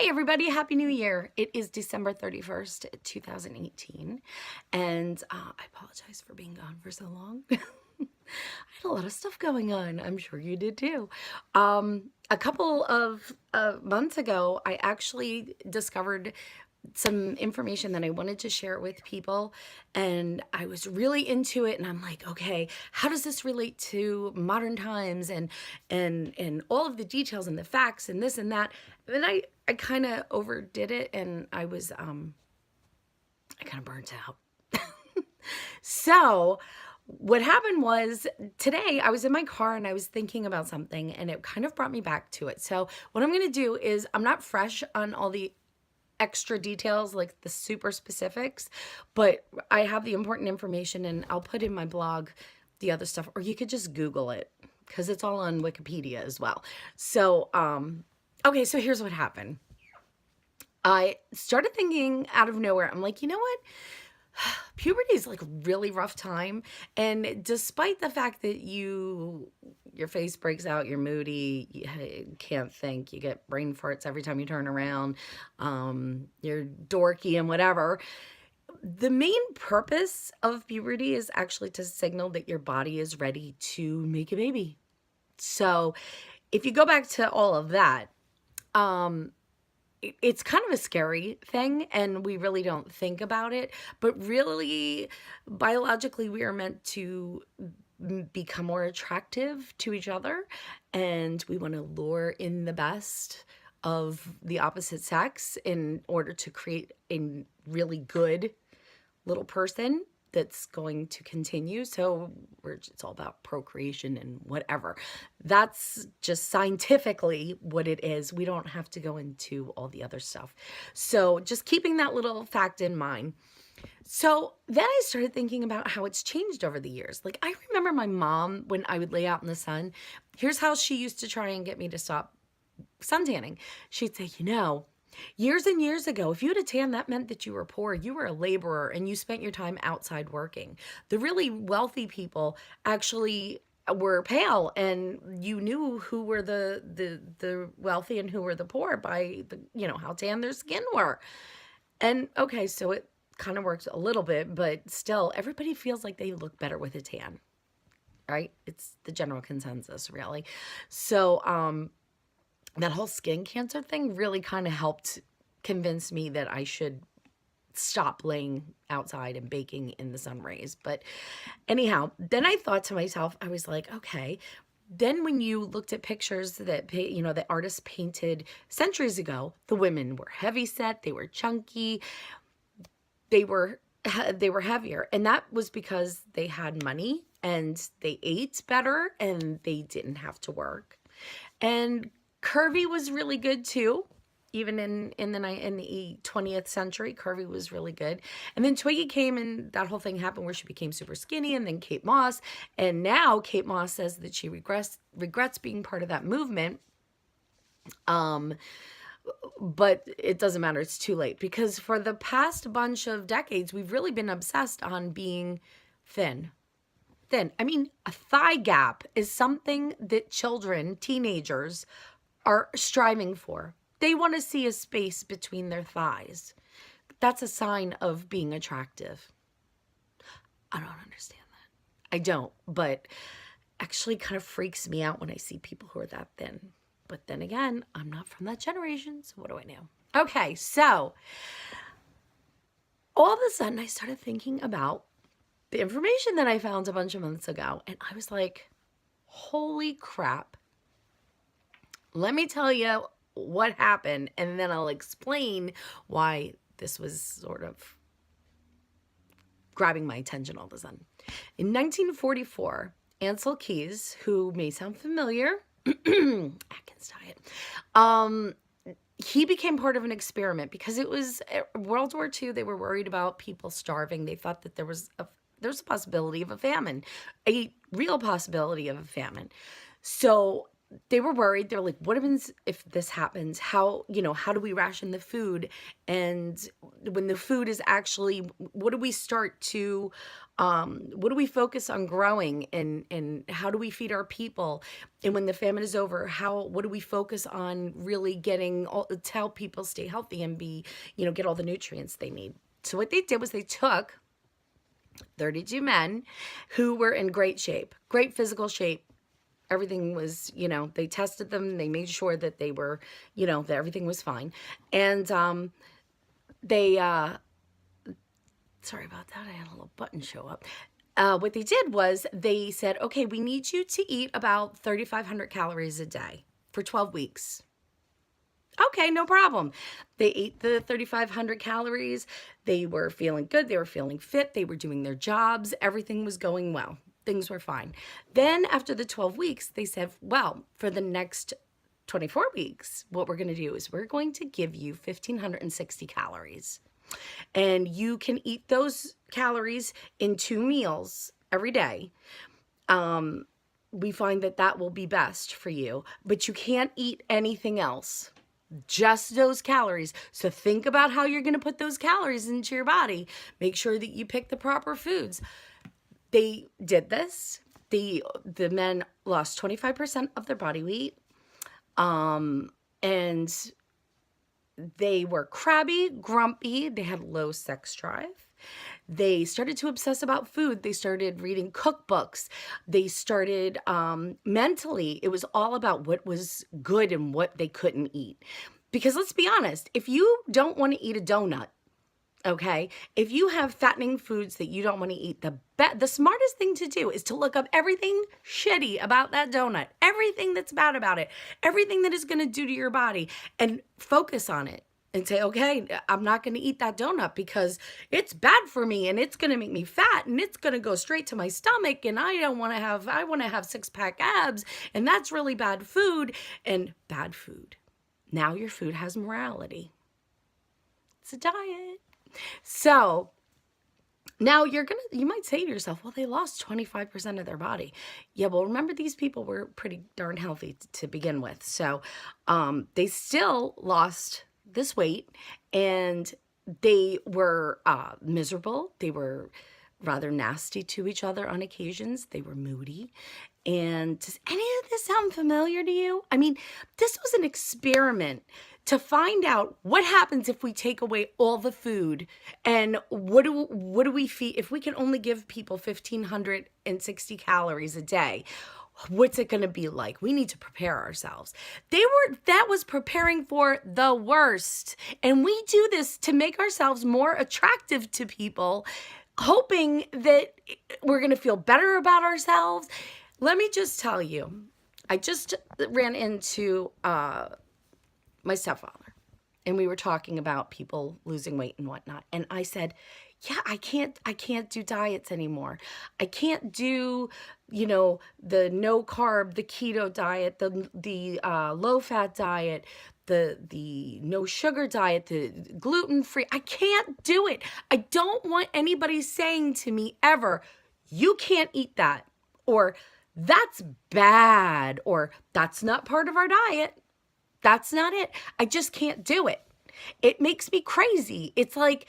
everybody, Happy New Year. It is December 31st, 2018, and I apologize for being gone for so long. I had a lot of stuff going on. I'm sure you did too. A couple of months ago, I actually discovered some information that I wanted to share with people, and I was really into it, and I'm like, okay, how does this relate to modern times and all of the details and the facts and this and that. And I kind of overdid it, and I kind of burnt out. So what happened was today I was in my car and I was thinking about something, and it kind of brought me back to it. So what I'm going to do is, I'm not fresh on all the extra details, like the super specifics, but I have the important information, and I'll put in my blog the other stuff, or you could just Google it because it's all on Wikipedia as well. So, okay, so here's what happened. I started thinking out of nowhere. I'm like, you know what? Puberty is like a really rough time, and despite the fact that your face breaks out, you're moody, you can't think, you get brain farts every time you turn around, you're dorky and whatever, the main purpose of puberty is actually to signal that your body is ready to make a baby. So if you go back to all of that, it's kind of a scary thing, and we really don't think about it, but really biologically we are meant to become more attractive to each other, and we want to lure in the best of the opposite sex in order to create a really good little person that's going to continue. So it's all about procreation and whatever. That's just scientifically what it is. We don't have to go into all the other stuff. So just keeping that little fact in mind. So then I started thinking about how it's changed over the years. Like, I remember my mom, when I would lay out in the sun, here's how she used to try and get me to stop suntanning. She'd say, years and years ago, if you had a tan, that meant that you were poor, you were a laborer, and you spent your time outside working. The really wealthy people actually were pale, and you knew who were the wealthy and who were the poor by how tan their skin were. And okay, so it kind of works a little bit, but still everybody feels like they look better with a tan, right? It's the general consensus, really. So that whole skin cancer thing really kind of helped convince me that I should stop laying outside and baking in the sun rays. But anyhow, then I thought to myself, I was like, okay, then when you looked at pictures that, that artists painted centuries ago, the women were heavy set, they were chunky, they were heavier. And that was because they had money and they ate better and they didn't have to work. And curvy was really good too. Even in the 20th century, curvy was really good. And then Twiggy came, and that whole thing happened where she became super skinny, and then Kate Moss. And now Kate Moss says that she regrets being part of that movement. But it doesn't matter. It's too late, because for the past bunch of decades, we've really been obsessed on being thin. I mean, a thigh gap is something that children, teenagers, are striving for. They want to see a space between their thighs. That's a sign of being attractive. I don't understand that. I don't, but actually kind of freaks me out when I see people who are that thin. But then again, I'm not from that generation, so what do I know? Okay, so all of a sudden I started thinking about the information that I found a bunch of months ago, and I was like, holy crap. Let me tell you what happened, and then I'll explain why this was sort of grabbing my attention all of a sudden. In 1944, Ansel Keys, who may sound familiar, Atkins diet, he became part of an experiment because it was World War II. They were worried about people starving. They thought that there was a possibility of a famine, a real possibility of a famine. So they were worried. They're like, what happens if this happens? How, how do we ration the food? And when the food is actually, what do we start to, what do we focus on growing, and how do we feed our people? And when the famine is over, what do we focus on really getting to help people stay healthy and get all the nutrients they need? So what they did was they took 32 men who were in great shape, great physical shape. Everything was, they tested them. They made sure that they were, that everything was fine. And they, sorry about that. I had a little button show up. What they did was they said, okay, we need you to eat about 3,500 calories a day for 12 weeks. Okay, no problem. They ate the 3,500 calories. They were feeling good. They were feeling fit. They were doing their jobs. Everything was going well. Things were fine. Then after the 12 weeks, they said, well, for the next 24 weeks, what we're going to do is we're going to give you 1,560 calories. And you can eat those calories in 2 meals every day. We find that will be best for you, but you can't eat anything else. Just those calories. So think about how you're going to put those calories into your body. Make sure that you pick the proper foods. They did this. The men lost 25% of their body weight. And they were crabby, grumpy. They had low sex drive. They started to obsess about food. They started reading cookbooks. They started mentally, it was all about what was good and what they couldn't eat. Because let's be honest, if you don't want to eat a donut, okay, if you have fattening foods that you don't want to eat, the smartest thing to do is to look up everything shitty about that donut, everything that's bad about it, everything that is going to do to your body, and focus on it. And say, okay, I'm not going to eat that donut because it's bad for me and it's going to make me fat and it's going to go straight to my stomach and I want to have 6-pack abs and that's really bad food. And bad food. Now your food has morality. It's a diet. So now you might say to yourself, well, they lost 25% of their body. Yeah, well, remember these people were pretty darn healthy to begin with. So they still lost this weight, and they were miserable. They were rather nasty to each other on occasions. They were moody. And does any of this sound familiar to you? I mean, this was an experiment to find out what happens if we take away all the food, and what do we feed if we can only give people 1,560 calories a day. What's it going to be like? We need to prepare ourselves. That was preparing for the worst. And we do this to make ourselves more attractive to people, hoping that we're going to feel better about ourselves. Let me just tell you, I just ran into my stepfather, and we were talking about people losing weight and whatnot. And I said, yeah, I can't do diets anymore. I can't do, the no carb, the keto diet, the low fat diet, the no sugar diet, the gluten free. I can't do it. I don't want anybody saying to me ever, you can't eat that, or that's bad, or that's not part of our diet. That's not it. I just can't do it. It makes me crazy. It's like,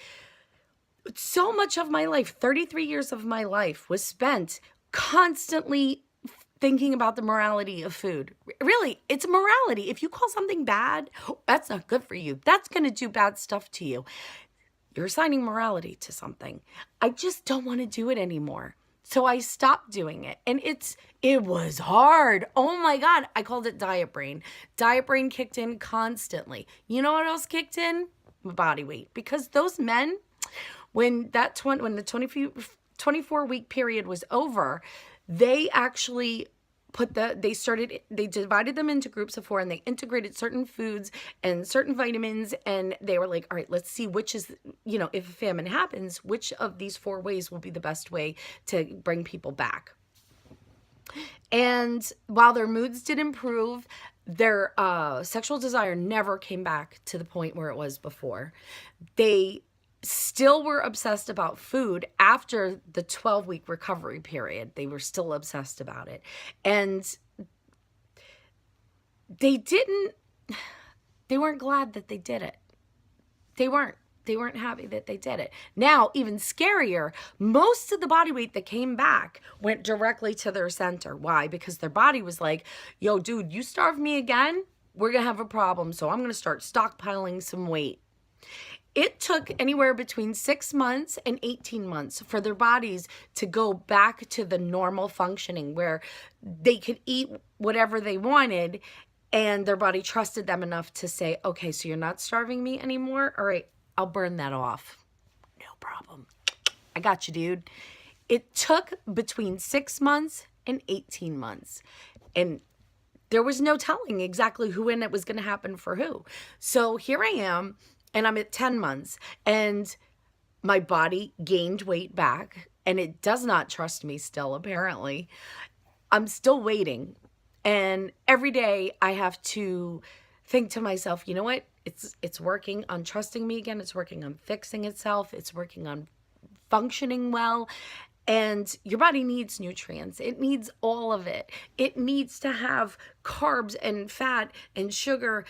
so much of my life, 33 years of my life, was spent constantly thinking about the morality of food. Really, it's morality. If you call something bad, that's not good for you. That's going to do bad stuff to you. You're assigning morality to something. I just don't want to do it anymore. So I stopped doing it. And it was hard. Oh my God. I called it diet brain. Diet brain kicked in constantly. You know what else kicked in? My body weight. Because those men, when the 24-week period was over, they actually they divided them into groups of 4, and they integrated certain foods and certain vitamins, and they were like, all right, let's see which is, if a famine happens, which of these 4 ways will be the best way to bring people back. And while their moods did improve, their sexual desire never came back to the point where it was before. They still were obsessed about food after the 12-week recovery period. They were still obsessed about it. And they weren't glad that they did it. They weren't. They weren't happy that they did it. Now, even scarier, most of the body weight that came back went directly to their center. Why? Because their body was like, yo, dude, you starve me again, we're going to have a problem. So I'm going to start stockpiling some weight. It took anywhere between 6 months and 18 months for their bodies to go back to the normal functioning where they could eat whatever they wanted and their body trusted them enough to say, okay, so you're not starving me anymore? All right, I'll burn that off. No problem. I got you, dude. It took between 6 months and 18 months. And there was no telling exactly when it was going to happen for who. So here I am, and I'm at 10 months, and my body gained weight back, and it does not trust me still, apparently. I'm still waiting. And every day I have to think to myself, you know what? It's working on trusting me again. It's working on fixing itself. It's working on functioning well. And your body needs nutrients. It needs all of it. It needs to have carbs and fat and sugar,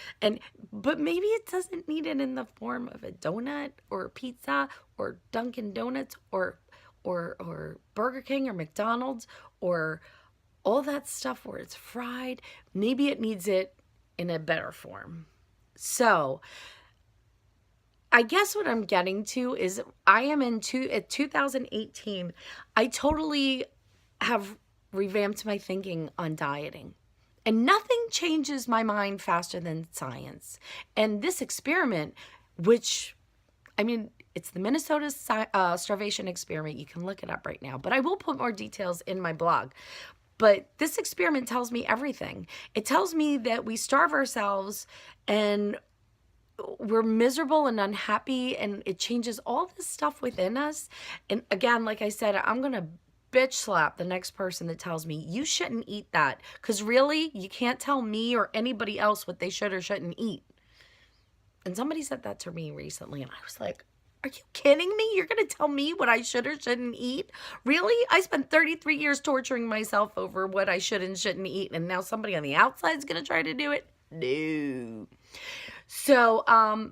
but maybe it doesn't need it in the form of a donut or a pizza or Dunkin' Donuts or Burger King or McDonald's or all that stuff where it's fried. Maybe it needs it in a better form. So I guess what I'm getting to is I am at 2018. I totally have revamped my thinking on dieting. And nothing changes my mind faster than science. And this experiment, which, I mean, it's the Minnesota starvation experiment. You can look it up right now. But I will put more details in my blog. But this experiment tells me everything. It tells me that we starve ourselves and we're miserable and unhappy, and it changes all this stuff within us. And again, like I said, I'm going to bitch slap the next person that tells me you shouldn't eat that, because really, you can't tell me or anybody else what they should or shouldn't eat. And somebody said that to me recently, and I was like, are you kidding me? You're going to tell me what I should or shouldn't eat? Really? I spent 33 years torturing myself over what I should and shouldn't eat, and now somebody on the outside is going to try to do it? No. So, I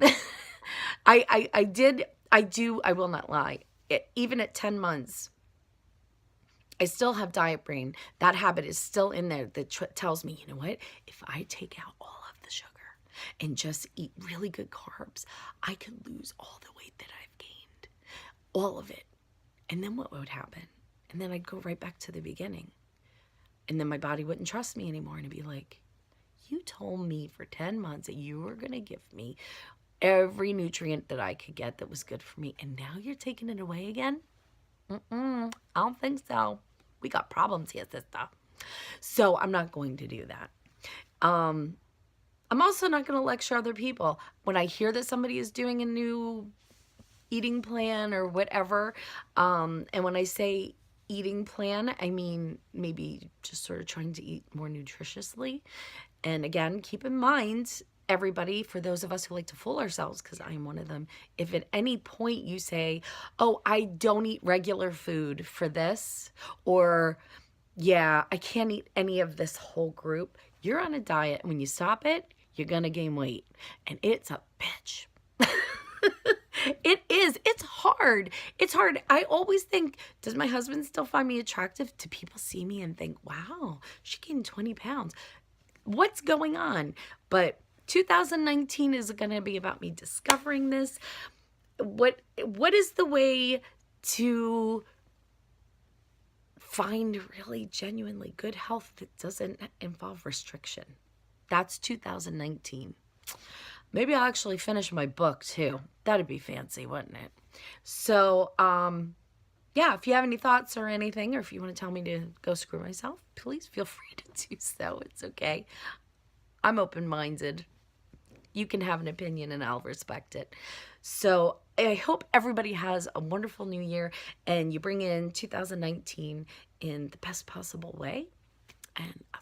will not lie. Even at 10 months, I still have diet brain. That habit is still in there that tells me, you know what? If I take out all of the sugar and just eat really good carbs, I could lose all the weight that I've gained. All of it. And then what would happen? And then I'd go right back to the beginning. And then my body wouldn't trust me anymore, and it'd be like, you told me for 10 months that you were going to give me every nutrient that I could get that was good for me, and now you're taking it away again? I don't think so. We got problems here, sister. So I'm not going to do that. I'm also not going to lecture other people. When I hear that somebody is doing a new eating plan or whatever, and when I say eating plan, I mean maybe just sort of trying to eat more nutritiously. And again, keep in mind, everybody, for those of us who like to fool ourselves, because I am one of them, if at any point you say, oh, I don't eat regular food for this, or yeah, I can't eat any of this whole group, you're on a diet. And when you stop it, you're going to gain weight. And it's a bitch. It is. It's hard. It's hard. I always think, does my husband still find me attractive? Do people see me and think, wow, she gained 20 pounds? What's going on? But 2019 is going to be about me discovering this. What is the way to find really genuinely good health that doesn't involve restriction? That's 2019. Maybe I'll actually finish my book too. That'd be fancy, wouldn't it? So, yeah, if you have any thoughts or anything, or if you want to tell me to go screw myself, please feel free to do so. It's okay. I'm open-minded. You can have an opinion and I'll respect it. So I hope everybody has a wonderful new year and you bring in 2019 in the best possible way. And I'll